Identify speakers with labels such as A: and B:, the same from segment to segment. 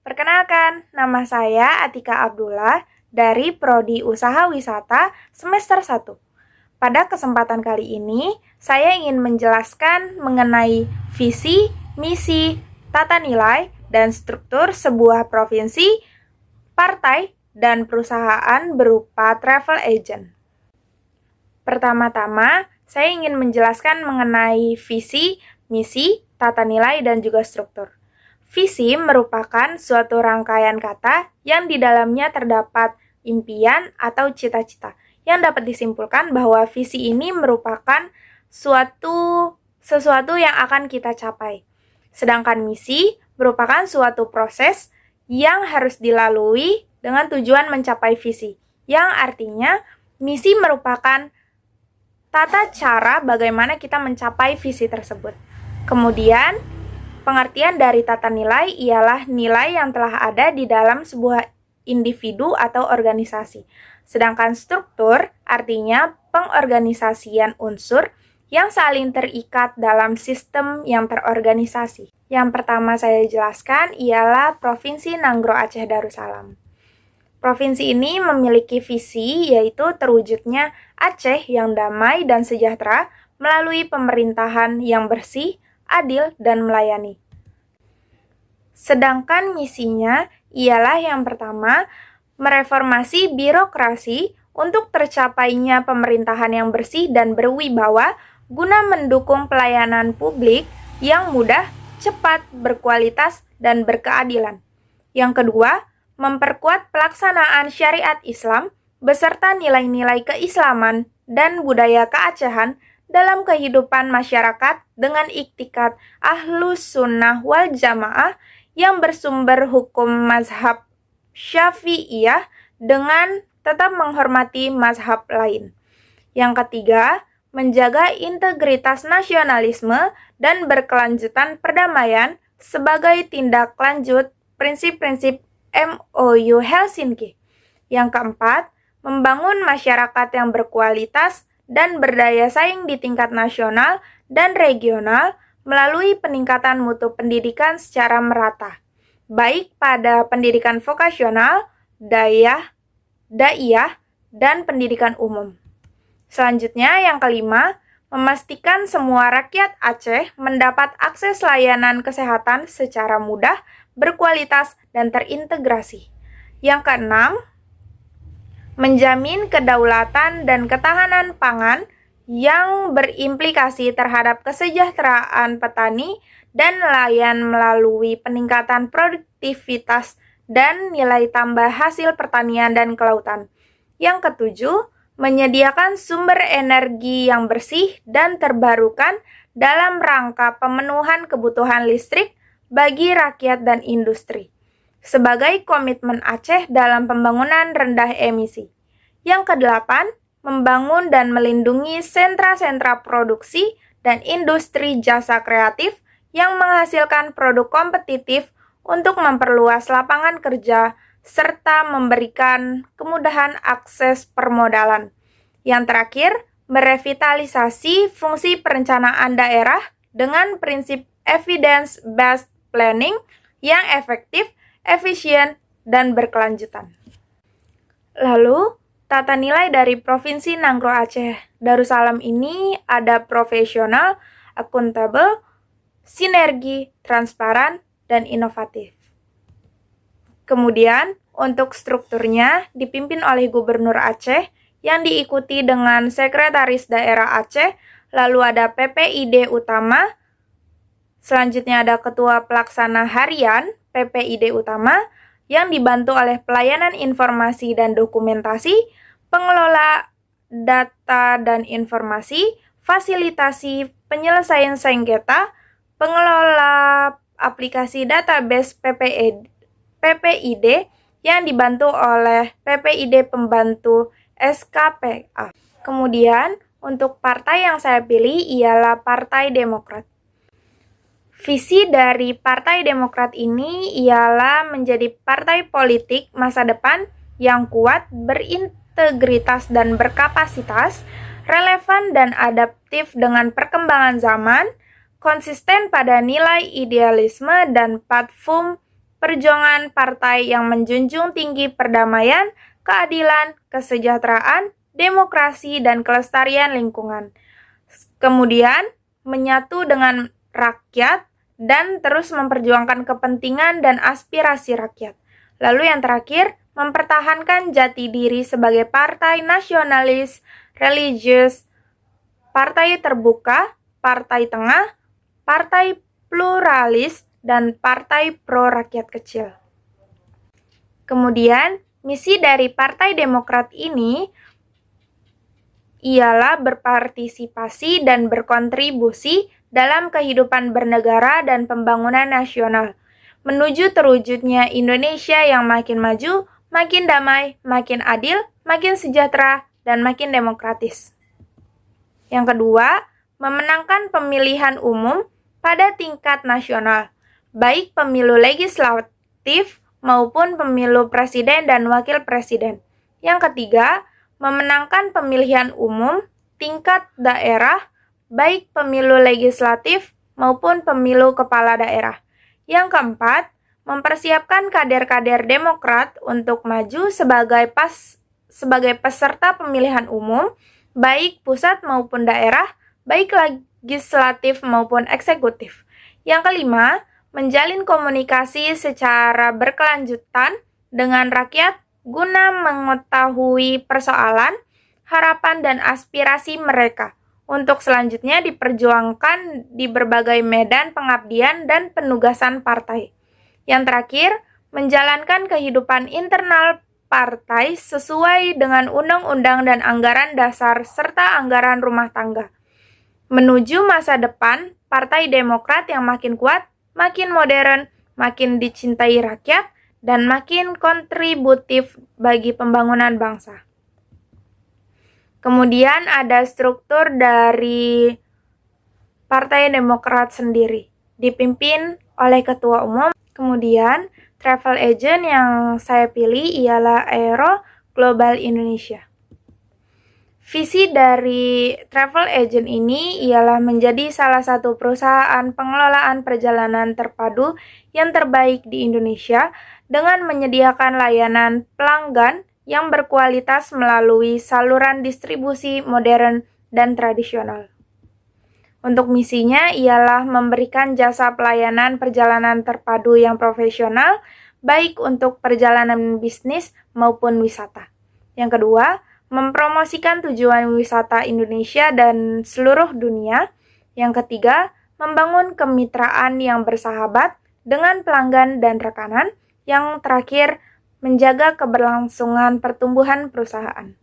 A: Perkenalkan, nama saya Atika Abdullah dari Prodi Usaha Wisata semester 1. Pada kesempatan kali ini, saya ingin menjelaskan mengenai visi, misi, tata nilai, dan struktur sebuah provinsi, partai, dan perusahaan berupa travel agent. Pertama-tama, saya ingin menjelaskan mengenai visi, misi, tata nilai, dan juga struktur. Visi merupakan suatu rangkaian kata yang di dalamnya terdapat impian atau cita-cita, yang dapat disimpulkan bahwa visi ini merupakan sesuatu yang akan kita capai. Sedangkan misi merupakan suatu proses yang harus dilalui dengan tujuan mencapai visi, yang artinya misi merupakan tata cara bagaimana kita mencapai visi tersebut. Kemudian, pengertian dari tata nilai ialah nilai yang telah ada di dalam sebuah individu atau organisasi. Sedangkan struktur artinya pengorganisasian unsur yang saling terikat dalam sistem yang terorganisasi. Yang pertama saya jelaskan ialah Provinsi Nanggro Aceh Darussalam. Provinsi ini memiliki visi yaitu terwujudnya Aceh yang damai dan sejahtera melalui pemerintahan yang bersih, adil, dan melayani. Sedangkan misinya ialah yang pertama, mereformasi birokrasi untuk tercapainya pemerintahan yang bersih dan berwibawa guna mendukung pelayanan publik yang mudah, cepat, berkualitas, dan berkeadilan. Yang kedua, memperkuat pelaksanaan syariat Islam beserta nilai-nilai keislaman dan budaya keacehan dalam kehidupan masyarakat dengan iktikat Ahlus Sunnah wal Jamaah yang bersumber hukum mazhab Syafi'iyah dengan tetap menghormati mazhab lain. Yang ketiga, menjaga integritas nasionalisme dan berkelanjutan perdamaian sebagai tindak lanjut prinsip-prinsip MOU Helsinki. Yang keempat, membangun masyarakat yang berkualitas dan berdaya saing di tingkat nasional dan regional melalui peningkatan mutu pendidikan secara merata, baik pada pendidikan vokasional, daiyah, dan pendidikan umum. Selanjutnya, yang kelima, memastikan semua rakyat Aceh mendapat akses layanan kesehatan secara mudah, berkualitas, dan terintegrasi. Yang keenam, menjamin kedaulatan dan ketahanan pangan yang berimplikasi terhadap kesejahteraan petani dan nelayan melalui peningkatan produktivitas dan nilai tambah hasil pertanian dan kelautan. Yang ketujuh, menyediakan sumber energi yang bersih dan terbarukan dalam rangka pemenuhan kebutuhan listrik bagi rakyat dan industri, sebagai komitmen Aceh dalam pembangunan rendah emisi. Yang kedelapan, membangun dan melindungi sentra-sentra produksi dan industri jasa kreatif yang menghasilkan produk kompetitif untuk memperluas lapangan kerja serta memberikan kemudahan akses permodalan. Yang terakhir, merevitalisasi fungsi perencanaan daerah dengan prinsip evidence-based planning yang efektif, efisien, dan berkelanjutan. Lalu, tata nilai dari Provinsi Nanggro Aceh Darussalam ini ada profesional, akuntabel, sinergi, transparan, dan inovatif. Kemudian, untuk strukturnya dipimpin oleh Gubernur Aceh yang diikuti dengan Sekretaris Daerah Aceh, lalu ada PPID Utama, selanjutnya ada Ketua Pelaksana Harian PPID Utama yang dibantu oleh Pelayanan Informasi dan Dokumentasi, Pengelola Data dan Informasi, Fasilitasi Penyelesaian Sengketa, Pengelola Aplikasi Database PPID yang dibantu oleh PPID Pembantu SKPA. Kemudian, untuk partai yang saya pilih ialah Partai Demokrat. Visi dari Partai Demokrat ini ialah menjadi partai politik masa depan yang kuat, berintegritas dan berkapasitas, relevan dan adaptif dengan perkembangan zaman, konsisten pada nilai idealisme dan platform perjuangan partai yang menjunjung tinggi perdamaian, keadilan, kesejahteraan, demokrasi, dan kelestarian lingkungan. Kemudian, menyatu dengan rakyat dan terus memperjuangkan kepentingan dan aspirasi rakyat. Lalu yang terakhir, mempertahankan jati diri sebagai partai nasionalis, religius, partai terbuka, partai tengah, partai pluralis, dan partai pro-rakyat kecil. Kemudian, misi dari Partai Demokrat ini ialah berpartisipasi dan berkontribusi dalam kehidupan bernegara dan pembangunan nasional, menuju terwujudnya Indonesia yang makin maju, makin damai, makin adil, makin sejahtera, dan makin demokratis. Yang kedua, memenangkan pemilihan umum pada tingkat nasional, baik pemilu legislatif maupun pemilu presiden dan wakil presiden. Yang ketiga, memenangkan pemilihan umum tingkat daerah, baik pemilu legislatif maupun pemilu kepala daerah. Yang keempat, mempersiapkan kader-kader Demokrat untuk maju sebagai peserta pemilihan umum, baik pusat maupun daerah, baik legislatif maupun eksekutif. Yang kelima, menjalin komunikasi secara berkelanjutan dengan rakyat guna mengetahui persoalan, harapan, dan aspirasi mereka untuk selanjutnya diperjuangkan di berbagai medan pengabdian dan penugasan partai. Yang terakhir, menjalankan kehidupan internal partai sesuai dengan undang-undang dan anggaran dasar serta anggaran rumah tangga. Menuju masa depan, Partai Demokrat yang makin kuat, makin modern, makin dicintai rakyat, dan makin kontributif bagi pembangunan bangsa. Kemudian ada struktur dari Partai Demokrat sendiri, dipimpin oleh Ketua Umum. Kemudian travel agent yang saya pilih ialah Aero Global Indonesia. Visi dari travel agent ini ialah menjadi salah satu perusahaan pengelolaan perjalanan terpadu yang terbaik di Indonesia dengan menyediakan layanan pelanggan yang berkualitas melalui saluran distribusi modern dan tradisional. Untuk misinya ialah memberikan jasa pelayanan perjalanan terpadu yang profesional, baik untuk perjalanan bisnis maupun wisata. Yang kedua, mempromosikan tujuan wisata Indonesia dan seluruh dunia. Yang ketiga, membangun kemitraan yang bersahabat dengan pelanggan dan rekanan. Yang terakhir, menjaga keberlangsungan pertumbuhan perusahaan.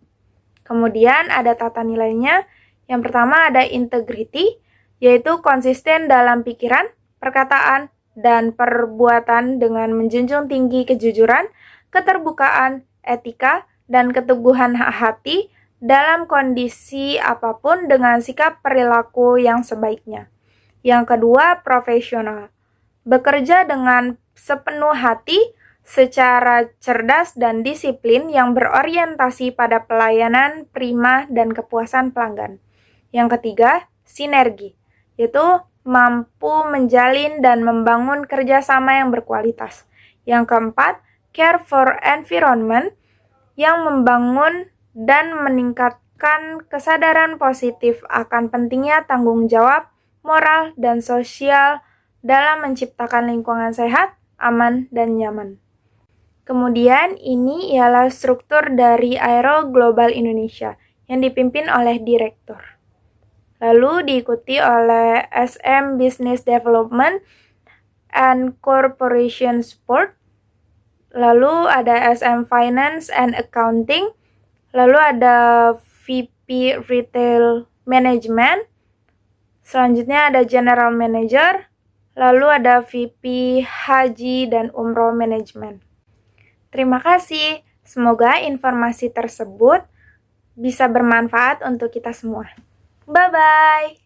A: Kemudian ada tata nilainya. Yang pertama ada integrity, yaitu konsisten dalam pikiran, perkataan, dan perbuatan dengan menjunjung tinggi kejujuran, keterbukaan, etika, dan keteguhan hati dalam kondisi apapun dengan sikap perilaku yang sebaiknya. Yang kedua, profesional. Bekerja dengan sepenuh hati, secara cerdas dan disiplin yang berorientasi pada pelayanan prima dan kepuasan pelanggan. Yang ketiga, sinergi, yaitu mampu menjalin dan membangun kerjasama yang berkualitas. Yang keempat, care for environment, yang membangun dan meningkatkan kesadaran positif akan pentingnya tanggung jawab, moral, dan sosial dalam menciptakan lingkungan sehat, aman, dan nyaman. Kemudian ini ialah struktur dari Aero Global Indonesia yang dipimpin oleh direktur. Lalu diikuti oleh SM Business Development and Corporation Support. Lalu ada SM Finance and Accounting. Lalu ada VP Retail Management. Selanjutnya ada General Manager. Lalu ada VP Haji dan Umroh Management. Terima kasih. Semoga informasi tersebut bisa bermanfaat untuk kita semua. Bye-bye.